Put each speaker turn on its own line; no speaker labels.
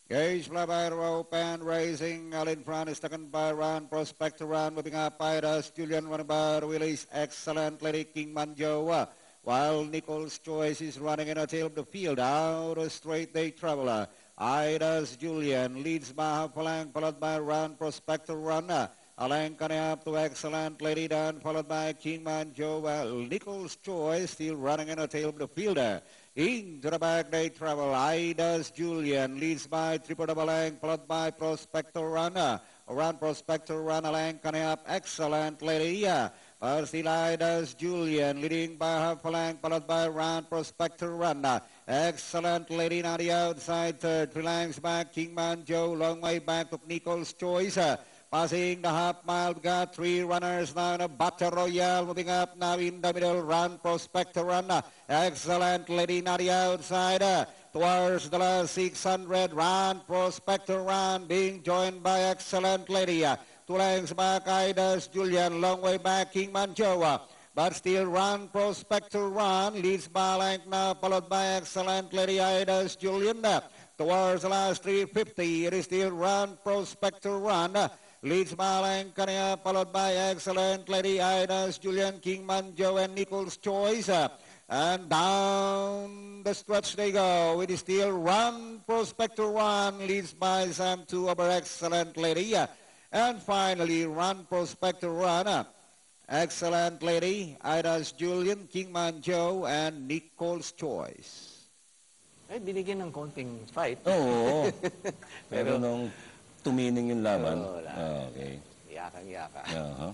Gage fly by rope and racing. All in front is taken by Run. Prospect to Run. Moving up by us. Julian running by Willis. Excellent Lady King Manjo. While Nichols' Choice is running in a tail of the field. Out straight they travel. Ida's Julian leads by half a length, followed by Run. Prospect to Run. A length coming up to Excellent Lady Dan, followed by King Manjo. Well, Nichols' Choice still running in a tail of the field. Into the back they travel. Ida's Julian leads by triple double length, followed by Prospector Runner. Around Prospector Runner length coming up. Excellent Lady. Still Ida's Julian leading by half a length, followed by Round Prospector Runner. Excellent Lady on the outside third. 3 lengths back. King Manjo long way back of Nichols' Choice. Passing the half mile, we got 3 runners now in a Battle Royale. Moving up now in the middle, Run Prospector Run. Excellent Lady on the outside. Towards the last 600, Run Prospector Run being joined by Excellent Lady. 2 lengths back, Ida's Julian, long way back, King Manjoa. But still Run Prospector Run leads by length now, followed by Excellent Lady, Ida's Julian. Towards the last 350, it is still Run Prospector Run. Leads Malang Kanya, followed by Excellent Lady Ida's Julian King Manjo and Nichols' Choice. And down the stretch they go. It is still Run Prospector Run, leads by Sam 2 over Excellent Lady. And finally, Run Prospector Run. Excellent Lady, Ida's Julian, King Manjo, and Nichols' Choice.
Eh, binigyan ng konting fight.
Oo. Pero nung tumining yung laban.
Oo, wala.
Okay.
Yakang-yaka.
Uh-huh.